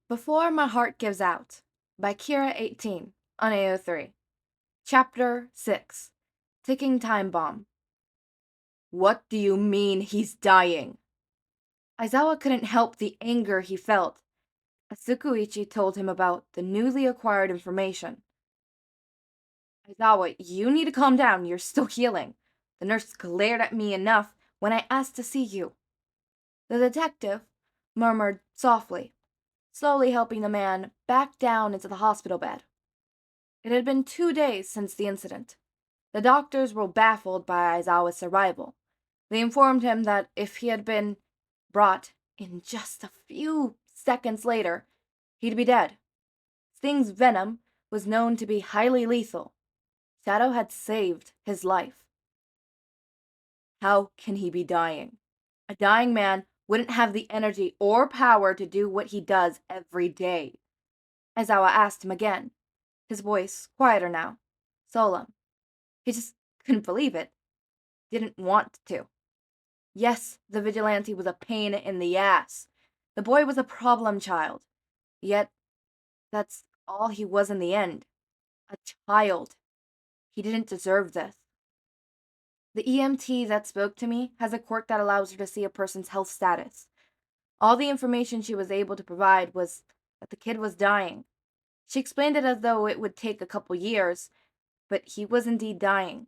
Before My Heart Gives Out by Kira18 on AO3. Chapter 6 Ticking Time Bomb. What do you mean he's dying? Aizawa couldn't help the anger he felt as Tsukauchi told him about the newly acquired information. Aizawa, you need to calm down, you're still healing. The nurse glared at me enough when I asked to see you. The detective murmured softly, slowly helping the man back down into the hospital bed. It had been 2 days since the incident. The doctors were baffled by Aizawa's arrival. They informed him that if he had been brought in just a few seconds later, he'd be dead. Sting's venom was known to be highly lethal. Shadow had saved his life. How can he be dying? A dying man wouldn't have the energy or power to do what he does every day. Aizawa asked him again, his voice quieter now, solemn. He just couldn't believe it. Didn't want to. Yes, the Vigilante was a pain in the ass. The boy was a problem child. Yet, that's all he was in the end. A child. He didn't deserve this. The EMT that spoke to me has a quirk that allows her to see a person's health status. All the information she was able to provide was that the kid was dying. She explained it as though it would take a couple years, but he was indeed dying.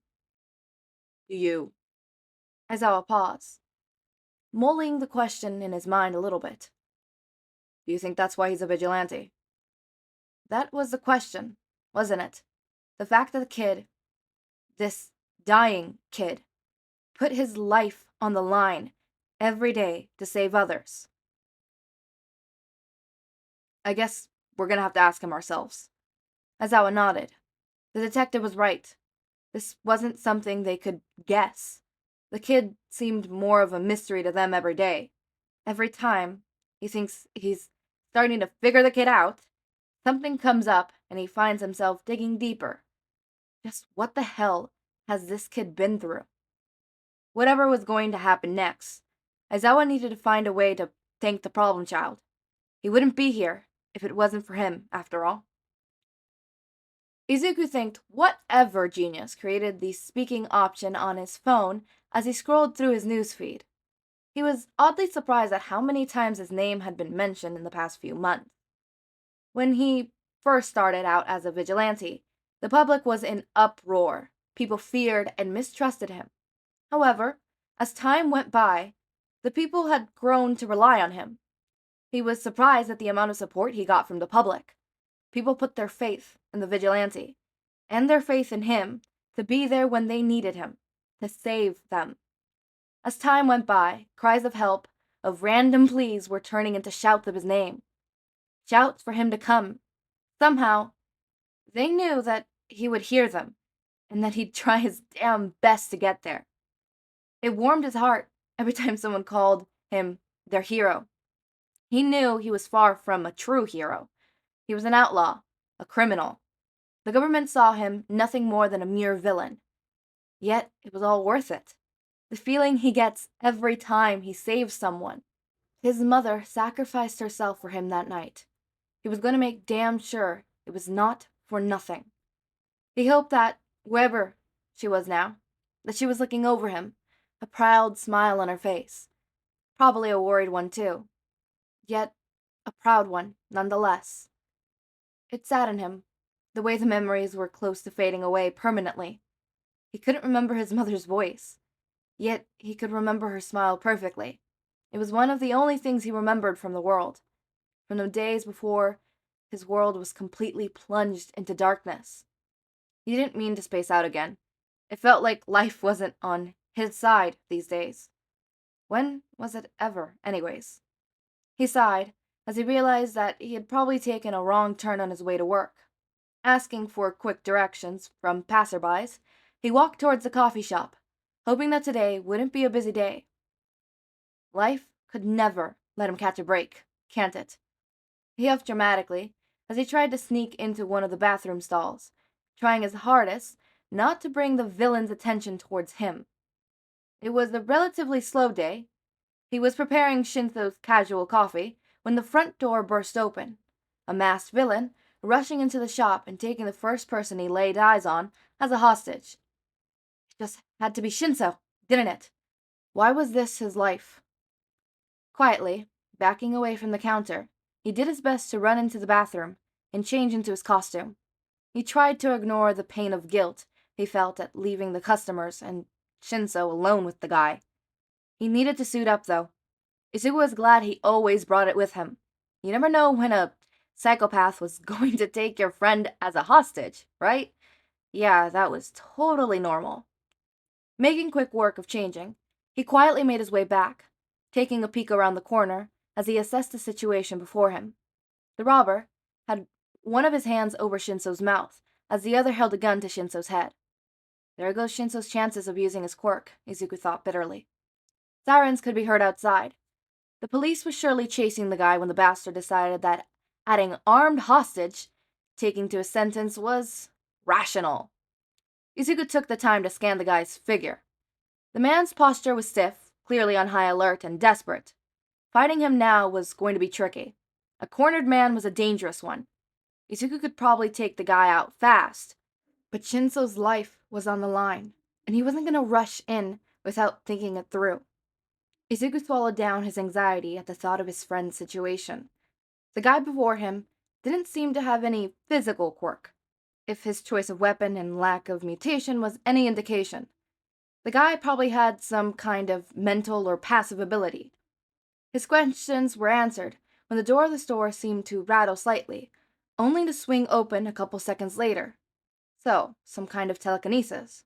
Do you? Aizawa paused, mulling the question in his mind a little bit. Do you think that's why he's a vigilante? That was the question, wasn't it? The fact that the kid, this dying kid, put his life on the line every day to save others. I guess we're gonna have to ask him ourselves. Aizawa nodded. The detective was right. This wasn't something they could guess. The kid seemed more of a mystery to them every day. Every time he thinks he's starting to figure the kid out, something comes up and he finds himself digging deeper. Just what the hell has this kid been through? Whatever was going to happen next, Aizawa needed to find a way to thank the problem child. He wouldn't be here if it wasn't for him, after all. Izuku thanked whatever genius created the speaking option on his phone as he scrolled through his newsfeed. He was oddly surprised at how many times his name had been mentioned in the past few months. When he first started out as a vigilante, the public was in uproar. People feared and mistrusted him. However, as time went by, the people had grown to rely on him. He was surprised at the amount of support he got from the public. People put their faith in the vigilante, and their faith in him to be there when they needed him, to save them. As time went by, cries of help, of random pleas were turning into shouts of his name. Shouts for him to come. Somehow, they knew that he would hear them, and that he'd try his damn best to get there. It warmed his heart every time someone called him their hero. He knew he was far from a true hero. He was an outlaw, a criminal. The government saw him nothing more than a mere villain. Yet it was all worth it. The feeling he gets every time he saves someone. His mother sacrificed herself for him that night. He was going to make damn sure it was not for nothing. He hoped that, wherever she was now, that she was looking over him, a proud smile on her face. Probably a worried one, too. Yet, a proud one, nonetheless. It saddened him, the way the memories were close to fading away permanently. He couldn't remember his mother's voice, yet he could remember her smile perfectly. It was one of the only things he remembered from the world, from the days before his world was completely plunged into darkness. He didn't mean to space out again. It felt like life wasn't on his side these days. When was it ever, anyways? He sighed as he realized that he had probably taken a wrong turn on his way to work. Asking for quick directions from passerbys, he walked towards the coffee shop, hoping that today wouldn't be a busy day. Life could never let him catch a break, can't it? He huffed dramatically as he tried to sneak into one of the bathroom stalls, trying his hardest not to bring the villain's attention towards him. It was a relatively slow day. He was preparing Shinsou's casual coffee when the front door burst open. a masked villain, rushing into the shop and taking the first person he laid eyes on as a hostage. It just had to be Shinsou, didn't it? Why was this his life? Quietly, backing away from the counter, he did his best to run into the bathroom and change into his costume. He tried to ignore the pain of guilt he felt at leaving the customers and Shinsou alone with the guy. He needed to suit up, though. Izuku was glad he always brought it with him. You never know when a psychopath was going to take your friend as a hostage, right? Yeah, that was totally normal. Making quick work of changing, he quietly made his way back, taking a peek around the corner as he assessed the situation before him. The robber had one of his hands over Shinsou's mouth, as the other held a gun to Shinsou's head. There goes Shinsou's chances of using his quirk, Izuku thought bitterly. Sirens could be heard outside. The police was surely chasing the guy when the bastard decided that adding armed hostage taking to his sentence was rational. Izuku took the time to scan the guy's figure. The man's posture was stiff, clearly on high alert and desperate. Fighting him now was going to be tricky. A cornered man was a dangerous one. Izuku could probably take the guy out fast, but Shinsou's life was on the line, and he wasn't going to rush in without thinking it through. Izuku swallowed down his anxiety at the thought of his friend's situation. The guy before him didn't seem to have any physical quirk, if his choice of weapon and lack of mutation was any indication. The guy probably had some kind of mental or passive ability. His questions were answered when the door of the store seemed to rattle slightly, only to swing open a couple seconds later. So, some kind of telekinesis.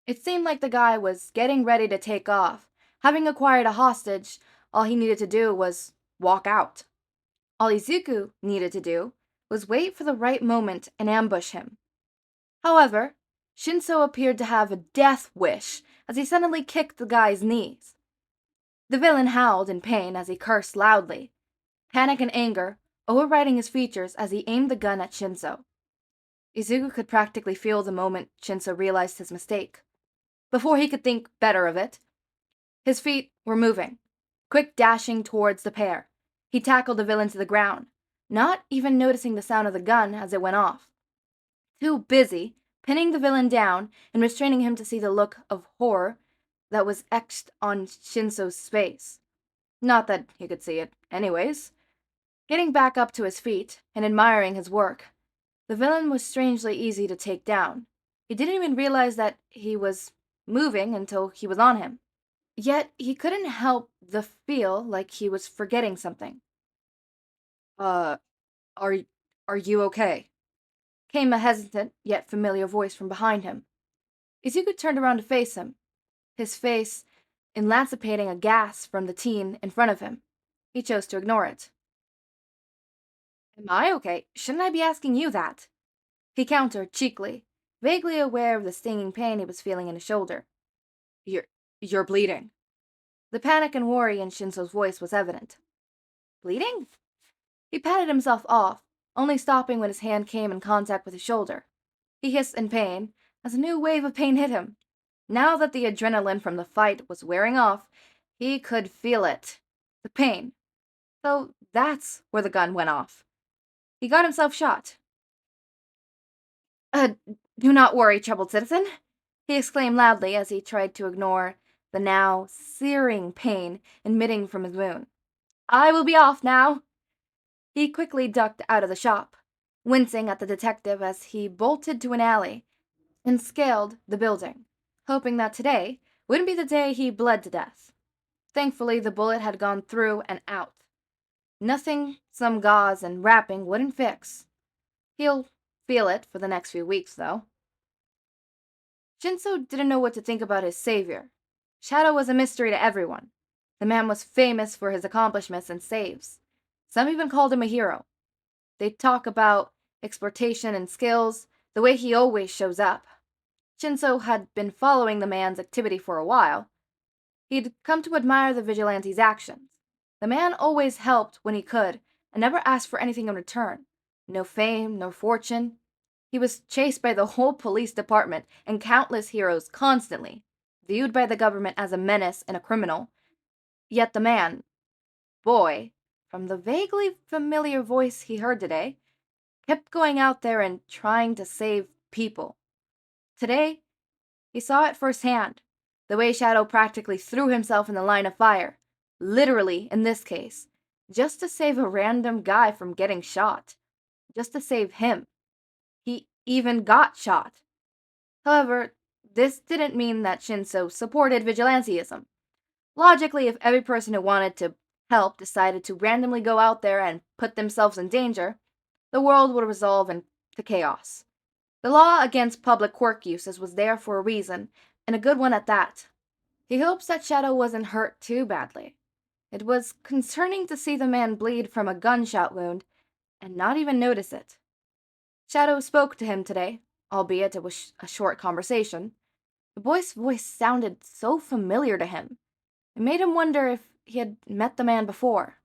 It seemed like the guy was getting ready to take off. Having acquired a hostage, all he needed to do was walk out. All Izuku needed to do was wait for the right moment and ambush him. However, Shinsou appeared to have a death wish as he suddenly kicked the guy's knees. The villain howled in pain as he cursed loudly, panic and anger overriding his features as he aimed the gun at Shinsou. Izuku could practically feel the moment Shinsou realized his mistake. Before he could think better of it, his feet were moving, quick dashing towards the pair. He tackled the villain to the ground, not even noticing the sound of the gun as it went off. Too busy pinning the villain down and restraining him to see the look of horror that was etched on Shinsou's face. Not that he could see it, anyways. Getting back up to his feet and admiring his work, the villain was strangely easy to take down. He didn't even realize that he was moving until he was on him. Yet he couldn't help the feel like he was forgetting something. Are you okay? Came a hesitant yet familiar voice from behind him. Izuku turned around to face him, his face emancipating a gasp from the teen in front of him. He chose to ignore it. Am I okay? Shouldn't I be asking you that? He countered cheekily, vaguely aware of the stinging pain he was feeling in his shoulder. You're bleeding. The panic and worry in Shinsou's voice was evident. Bleeding? He patted himself off, only stopping when his hand came in contact with his shoulder. He hissed in pain as a new wave of pain hit him. Now that the adrenaline from the fight was wearing off, he could feel it. The pain. So that's where the gun went off. He got himself shot. Do not worry, troubled citizen, he exclaimed loudly as he tried to ignore the now searing pain emitting from his wound. I will be off now. He quickly ducked out of the shop, wincing at the detective as he bolted to an alley and scaled the building, hoping that today wouldn't be the day he bled to death. Thankfully, the bullet had gone through and out. Nothing some gauze and wrapping wouldn't fix. He'll feel it for the next few weeks, though. Shinsou didn't know what to think about his savior. Shadow was a mystery to everyone. The man was famous for his accomplishments and saves. Some even called him a hero. They'd talk about exploitation and skills, the way he always shows up. Shinsou had been following the man's activity for a while. He'd come to admire the Vigilante's actions. The man always helped when he could, and never asked for anything in return. No fame, no fortune. He was chased by the whole police department and countless heroes constantly, viewed by the government as a menace and a criminal. Yet the man, boy, from the vaguely familiar voice he heard today, kept going out there and trying to save people. Today, he saw it firsthand, the way Shadow practically threw himself in the line of fire, literally in this case, just to save a random guy from getting shot, just to save him. He even got shot. However, this didn't mean that Shinsou supported vigilantism. Logically, if every person who wanted to help decided to randomly go out there and put themselves in danger, the world would resolve into chaos. The law against public quirk uses was there for a reason, and a good one at that. He hopes that Shadow wasn't hurt too badly. It was concerning to see the man bleed from a gunshot wound and not even notice it. Shadow spoke to him today, albeit it was a short conversation. The boy's voice sounded so familiar to him. It made him wonder if he had met the man before.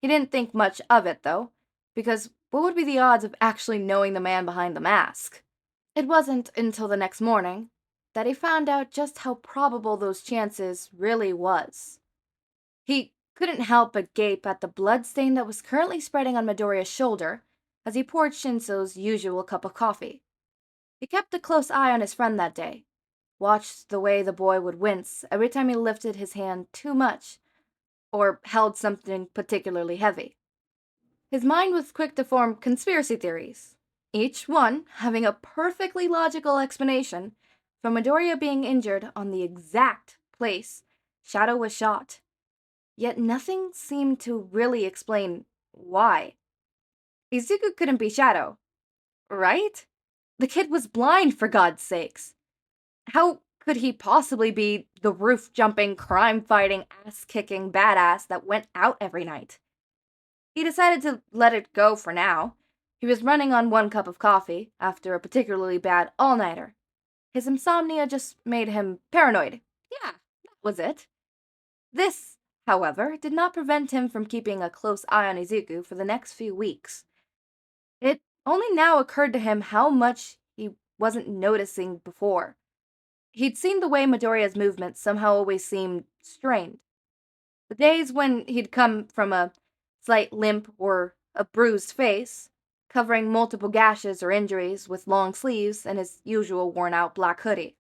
He didn't think much of it, though, because what would be the odds of actually knowing the man behind the mask? It wasn't until the next morning that he found out just how probable those chances really was. He couldn't help but gape at the bloodstain that was currently spreading on Midoriya's shoulder as he poured Shinsou's usual cup of coffee. He kept a close eye on his friend that day, watched the way the boy would wince every time he lifted his hand too much or held something particularly heavy. His mind was quick to form conspiracy theories, each one having a perfectly logical explanation for Midoriya being injured on the exact place Shadow was shot. Yet nothing seemed to really explain why. Izuku couldn't be Shadow, right? The kid was blind, for God's sakes. How could he possibly be the roof-jumping, crime-fighting, ass-kicking badass that went out every night? He decided to let it go for now. He was running on one cup of coffee after a particularly bad all-nighter. His insomnia just made him paranoid. Yeah, that was it. This, however, did not prevent him from keeping a close eye on Izuku for the next few weeks. It only now occurred to him how much he wasn't noticing before. He'd seen the way Midoriya's movements somehow always seemed strained. The days when he'd come from a slight limp or a bruised face, covering multiple gashes or injuries with long sleeves and his usual worn-out black hoodie.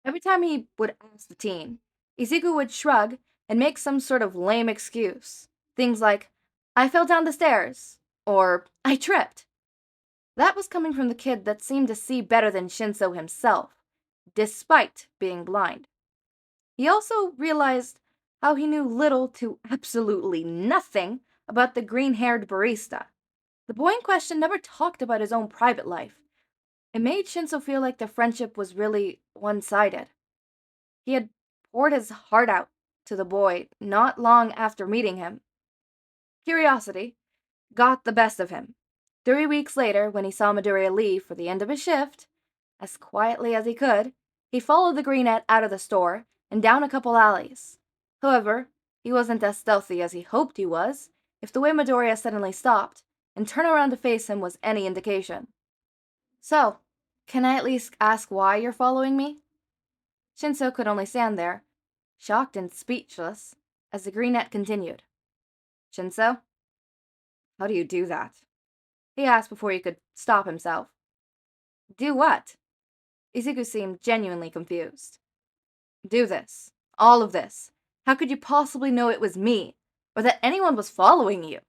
Every time he would ask the teen, Izuku would shrug and make some sort of lame excuse. Things like, "I fell down the stairs," or "I tripped." That was coming from the kid that seemed to see better than Shinsou himself, despite being blind. He also realized how he knew little to absolutely nothing about the green-haired barista. The boy in question never talked about his own private life. It made Shinsou feel like the friendship was really one-sided. He had poured his heart out to the boy not long after meeting him. Curiosity got the best of him. 3 weeks later, when he saw Midoriya leave for the end of his shift, as quietly as he could, he followed the greenette out of the store and down a couple alleys. However, he wasn't as stealthy as he hoped he was, if the way Midoriya suddenly stopped and turned around to face him was any indication. "So, can I at least ask why you're following me?" Shinsou could only stand there, shocked and speechless, as the greenette continued. "Shinsou, how do you do that?" he asked before he could stop himself. "Do what?" Izuku seemed genuinely confused. "Do this. All of this. How could you possibly know it was me, or that anyone was following you?"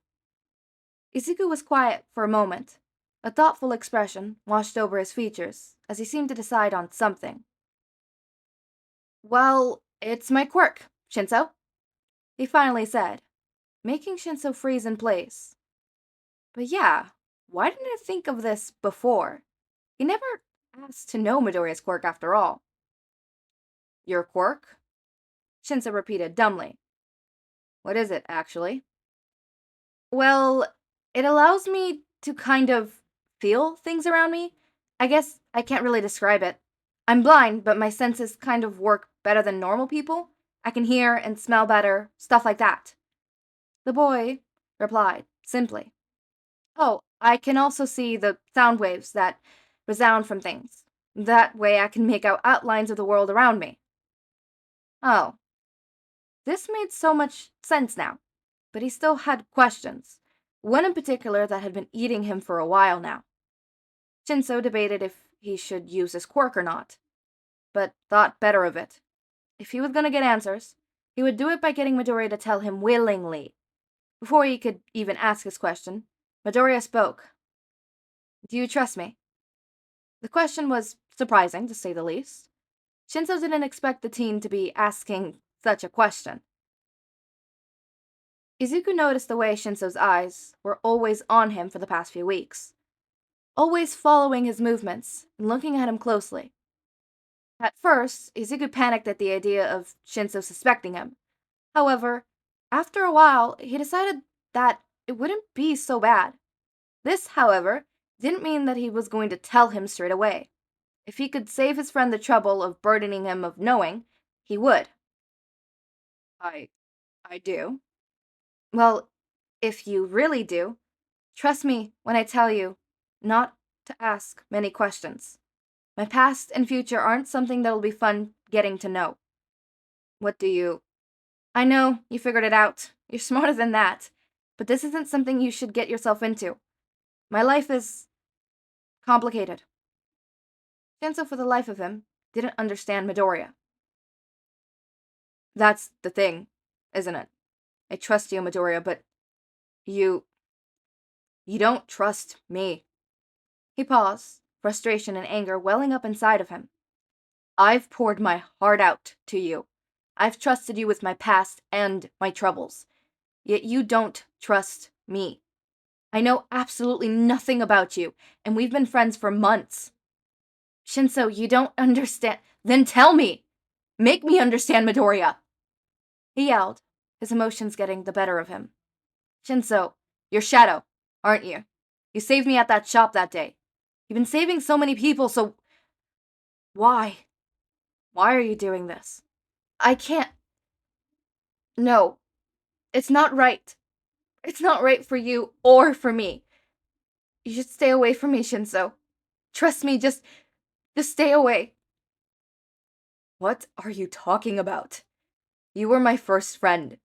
Izuku was quiet for a moment. A thoughtful expression washed over his features as he seemed to decide on something. "Well, it's my quirk, Shinsou," he finally said, making Shinsou freeze in place. But yeah, why didn't I think of this before? He never asked to know Midoriya's quirk after all. "Your quirk?" Shinsou repeated dumbly. "What is it, actually?" "Well, it allows me to kind of feel things around me. I guess I can't really describe it. I'm blind, but my senses kind of work better than normal people. I can hear and smell better, stuff like that." The boy replied, simply. "Oh, I can also see the sound waves that resound from things. That way I can make out outlines of the world around me." Oh. This made so much sense now. but he still had questions, one in particular that had been eating him for a while now. Shinsou debated if he should use his quirk or not, but thought better of it. If he was going to get answers, he would do it by getting Midoriya to tell him willingly. Before he could even ask his question, Midoriya spoke. Do you trust me? The question was surprising, to say the least. Shinsou didn't expect the teen to be asking such a question. Izuku noticed the way Shinsou's eyes were always on him for the past few weeks, always following his movements and looking at him closely. At first, Izuku panicked at the idea of Shinsou suspecting him. However, after a while, he decided that it wouldn't be so bad. This, however, didn't mean that he was going to tell him straight away. If he could save his friend the trouble of burdening him of knowing, he would. I do. Well, if you really do, trust me when I tell you not to ask many questions. My past and future aren't something that'll be fun getting to know. What do you... I know, you figured it out. You're smarter than that. But this isn't something you should get yourself into. My life is... complicated. Shinsou, for the life of him, didn't understand Midoriya. That's the thing, isn't it? I trust you, Midoriya, but you don't trust me. He paused, frustration and anger welling up inside of him. I've poured my heart out to you. I've trusted you with my past and my troubles. Yet you don't trust me. I know absolutely nothing about you, and we've been friends for months. Shinsou, you don't understand. Then tell me! Make me understand, Midoriya! He yelled, his emotions getting the better of him. Shinsou, you're Shadow, aren't you? You saved me at that shop that day. You've been saving so many people, so... Why? Why are you doing this? I can't... No. It's not right. It's not right for you or for me. You should stay away from me, Shinsou. Trust me, just stay away. What are you talking about? You were my first friend.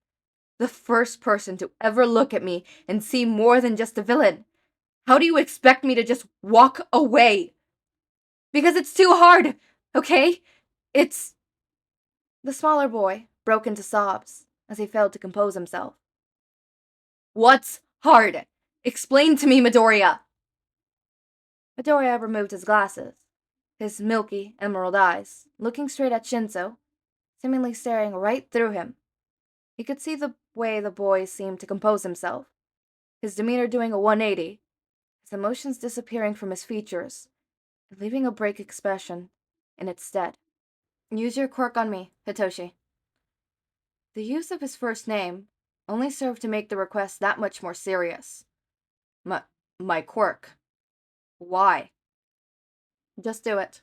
The first person to ever look at me and see more than just a villain. How do you expect me to just walk away? Because it's too hard, okay? It's... The smaller boy broke into sobs as he failed to compose himself. What's hard? Explain to me, Midoriya! Midoriya removed his glasses, his milky emerald eyes, looking straight at Shinsou, seemingly staring right through him. He could see the way the boy seemed to compose himself, his demeanor doing a 180, his emotions disappearing from his features, and leaving a break expression in its stead. Use your quirk on me, Hitoshi. The use of his first name only served to make the request that much more serious. My quirk. Why? Just do it.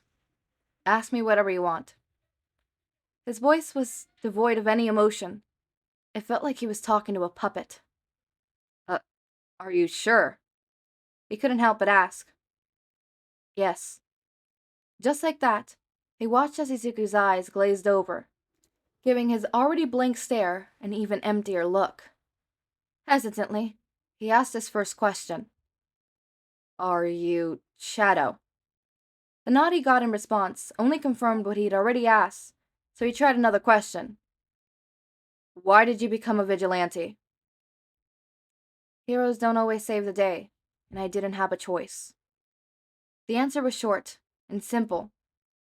Ask me whatever you want. His voice was devoid of any emotion. It felt like he was talking to a puppet. Are you sure? He couldn't help but ask. Yes. Just like that, he watched as Izuku's eyes glazed over, giving his already blank stare an even emptier look. Hesitantly, he asked his first question. Are you Shadow? The nod he got in response only confirmed what he'd already asked, so he tried another question. Why did you become a vigilante? Heroes don't always save the day, and I didn't have a choice. The answer was short and simple,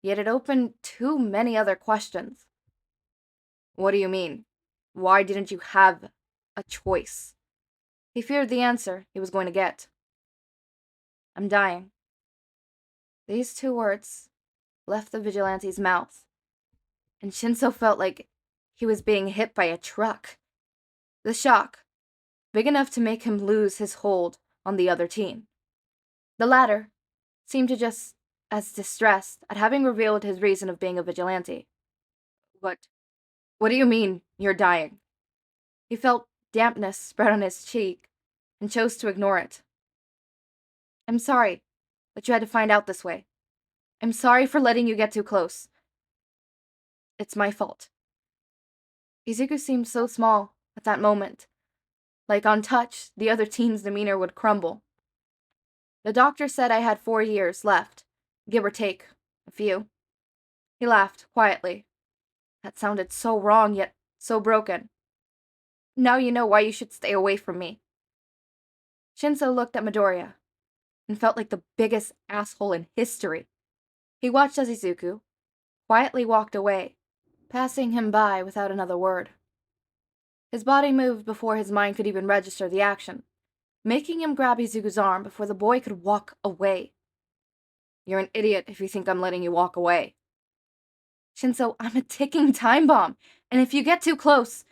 yet it opened too many other questions. What do you mean? Why didn't you have a choice? He feared the answer he was going to get. I'm dying. These two words left the vigilante's mouth, and Shinsou felt like he was being hit by a truck. The shock, big enough to make him lose his hold on the other teen. The latter seemed to just as distressed at having revealed his reason of being a vigilante. What do you mean, you're dying? He felt dampness spread on his cheek and chose to ignore it. I'm sorry that you had to find out this way. I'm sorry for letting you get too close. It's my fault. Izuku seemed so small at that moment, Like on touch, the other teen's demeanor would crumble. The doctor said I had 4 years left, give or take a few. He laughed quietly. That sounded so wrong, yet so broken. Now you know why you should stay away from me. Shinsou looked at Midoriya and felt like the biggest asshole in history. He watched as Izuku quietly walked away, passing him by without another word. His body moved before his mind could even register the action, making him grab Izuku's arm before the boy could walk away. You're an idiot if you think I'm letting you walk away. Shinsou, I'm a ticking time bomb, and if you get too close...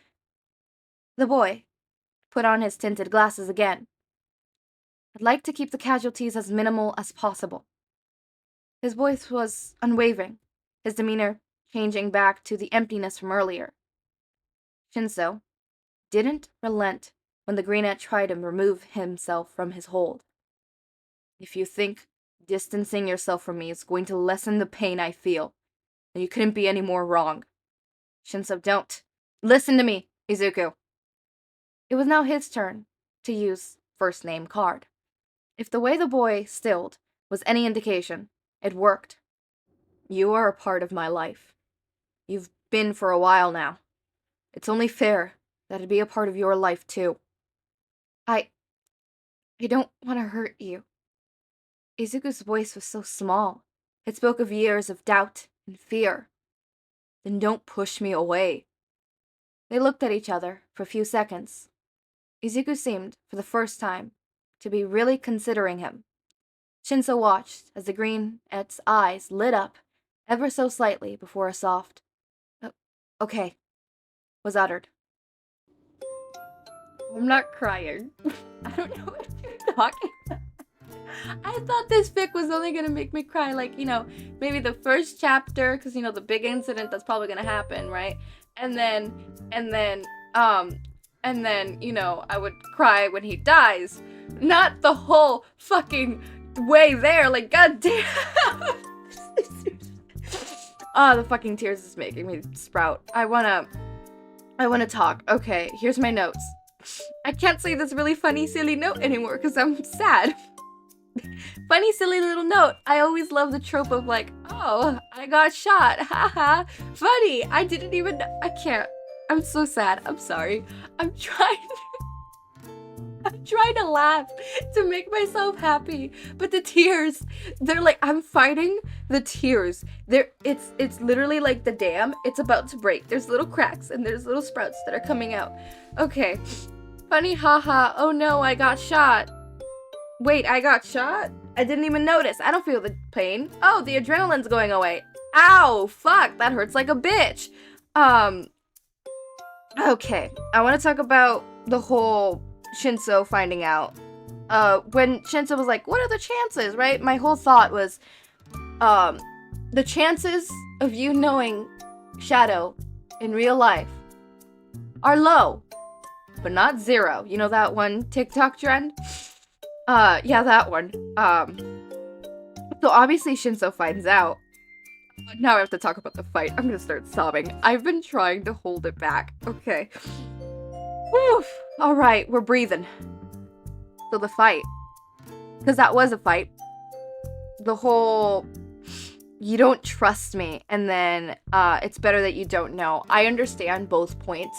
The boy put on his tinted glasses again. I'd like to keep the casualties as minimal as possible. His voice was unwavering, his demeanor changing back to the emptiness from earlier. Shinsou didn't relent when the greenette tried to remove himself from his hold. If you think distancing yourself from me is going to lessen the pain I feel, then you couldn't be any more wrong. Shinsou, don't. Listen to me, Izuku. It was now his turn to use first name card. If the way the boy stilled was any indication, it worked. You are a part of my life. You've been for a while now. It's only fair that it'd be a part of your life too. I don't want to hurt you. Izuku's voice was so small. It spoke of years of doubt and fear. Then don't push me away. They looked at each other for a few seconds. Izuku seemed, for the first time, to be really considering him. Shinsou watched as the greenette's eyes lit up ever so slightly before a soft, okay, was uttered. I'm not crying. I don't know what you're talking about. I thought this fic was only gonna make me cry, like, maybe the first chapter, because, the big incident that's probably gonna happen, right? And then, I would cry when he dies. Not the whole fucking way there, like, goddamn. The fucking tears is making me sprout. I wanna talk. Okay, here's my notes. I can't say this really funny, silly note anymore because I'm sad. Funny, silly little note. I always love the trope of like, oh, I got shot. Haha. Funny. I didn't even know. I can't. I'm so sad. I'm sorry. I'm trying to laugh to make myself happy, but the tears, they're like, I'm fighting the tears. It's literally like the dam. It's about to break. There's little cracks and there's little sprouts that are coming out. Okay. Funny, haha. Oh no, I got shot. Wait, I got shot? I didn't even notice. I don't feel the pain. Oh, the adrenaline's going away. Ow, fuck, that hurts like a bitch. Okay, I want to talk about the whole Shinsou finding out. When Shinsou was like, what are the chances, right? My whole thought was, the chances of you knowing Shadow in real life are low, but not zero. You know that one TikTok trend? Yeah, that one. So obviously Shinsou finds out. Now I have to talk about the fight. I'm gonna start sobbing. I've been trying to hold it back. Okay. Whew. Alright, we're breathing. So the fight. Because that was a fight. The whole... You don't trust me, and then, it's better that you don't know. I understand both points.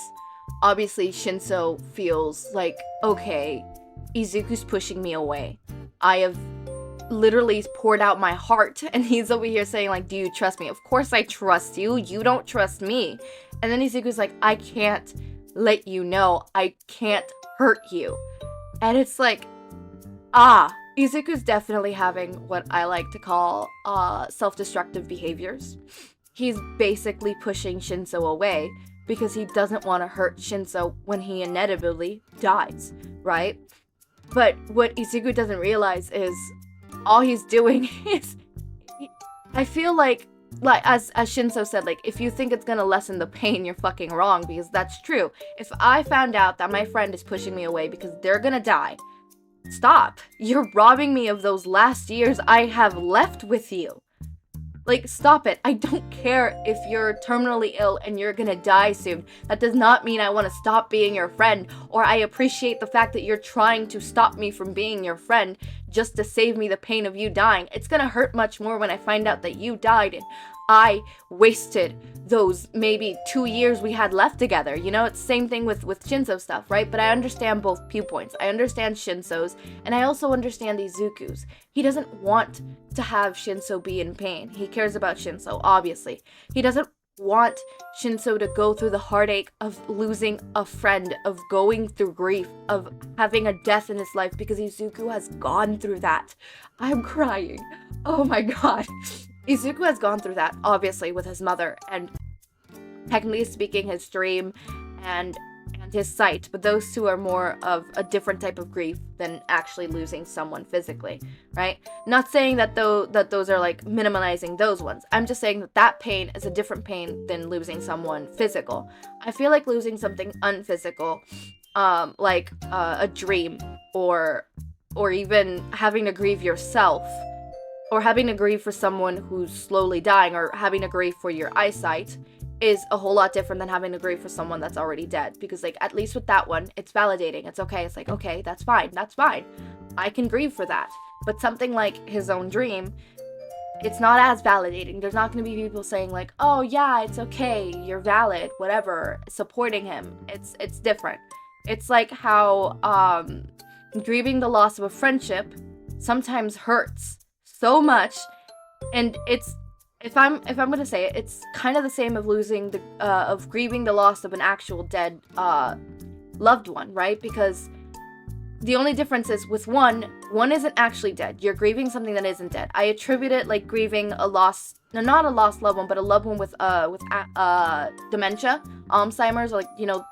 Obviously, Shinsou feels like, okay, Izuku's pushing me away. I have literally poured out my heart, and he's over here saying, like, do you trust me? Of course I trust you. You don't trust me. And then Izuku's like, I can't let you know. I can't hurt you. And it's like, Izuku's definitely having what I like to call self-destructive behaviors. He's basically pushing Shinsou away because he doesn't want to hurt Shinsou when he inevitably dies, right? But what Izuku doesn't realize is all he's doing is... I feel like as Shinsou said, like, if you think it's gonna lessen the pain, you're fucking wrong, because that's true. If I found out that my friend is pushing me away because they're gonna die, stop. You're robbing me of those last years I have left with you. Like, stop it. I don't care if you're terminally ill and you're gonna die soon. That does not mean I want to stop being your friend, or I appreciate the fact that you're trying to stop me from being your friend just to save me the pain of you dying. It's gonna hurt much more when I find out that you died and I wasted those maybe 2 years we had left together. You know, it's the same thing with Shinsou stuff, right? But I understand both viewpoints. I understand Shinsou's, and I also understand Izuku's. He doesn't want to have Shinsou be in pain. He cares about Shinsou, obviously. He doesn't want Shinsou to go through the heartache of losing a friend, of going through grief, of having a death in his life, because Izuku has gone through that. I'm crying. Oh my god. Izuku has gone through that, obviously, with his mother, and technically speaking, his dream and his sight, but those two are more of a different type of grief than actually losing someone physically, right? Not saying that those are like minimizing those ones. I'm just saying that pain is a different pain than losing someone physical. I feel like losing something unphysical, like a dream, or even having to grieve yourself, or having to grieve for someone who's slowly dying, or having to grieve for your eyesight, is a whole lot different than having to grieve for someone that's already dead. Because, like, at least with that one, it's validating. It's okay. It's like, okay, that's fine. That's fine. I can grieve for that. But something like his own dream, it's not as validating. There's not going to be people saying, like, oh, yeah, it's okay. You're valid. Whatever. Supporting him. It's different. It's like how grieving the loss of a friendship sometimes hurts so much, and it's, if I'm gonna say it, it's kind of the same of losing of grieving the loss of an actual dead loved one, right? Because the only difference is with one isn't actually dead. You're grieving something that isn't dead. I attribute it like grieving a lost, no, not a lost loved one, but a loved one with dementia, Alzheimer's, or like, you know,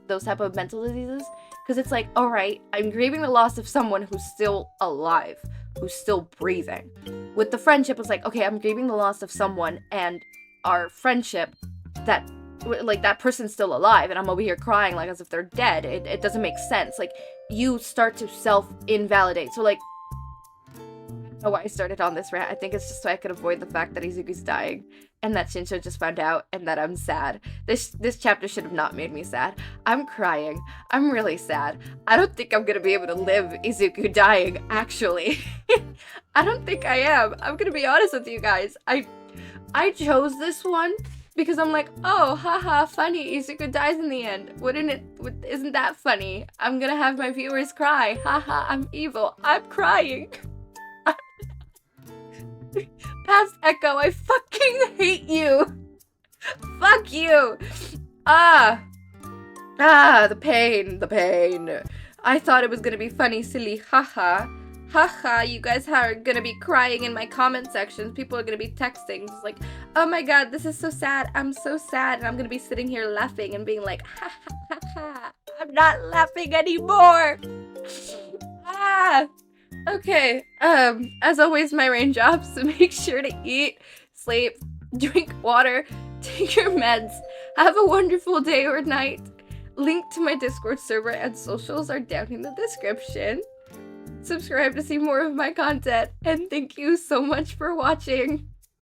those type of mental diseases. Because it's like, all right, I'm grieving the loss of someone who's still alive, who's still breathing. With the friendship, it's like, okay, I'm grieving the loss of someone, and our friendship, that, like, that person's still alive, and I'm over here crying like as if they're dead. It doesn't make sense. Like, you start to self-invalidate. So, like, I don't know why I started on this rant. I think it's just so I could avoid the fact that Izuku's dying, and that Shinsou just found out, and that I'm sad. This chapter should have not made me sad. I'm crying. I'm really sad. I don't think I'm gonna be able to live Izuku dying, actually. I don't think I am. I'm gonna be honest with you guys. I chose this one because I'm like, oh, haha, funny, Izuku dies in the end. Isn't that funny? I'm gonna have my viewers cry. Haha, I'm evil. I'm crying. Past Echo, I fucking hate you. Fuck you. The pain. I thought it was gonna be funny, silly, haha. Haha, you guys are gonna be crying in my comment sections. People are gonna be texting, just like, oh my god, this is so sad. I'm so sad. And I'm gonna be sitting here laughing and being like, ha ha ha ha. I'm not laughing anymore. Okay, as always, my raindrops, so make sure to eat, sleep, drink water, take your meds, have a wonderful day or night. Link to my Discord server and socials are down in the description. Subscribe to see more of my content, and thank you so much for watching.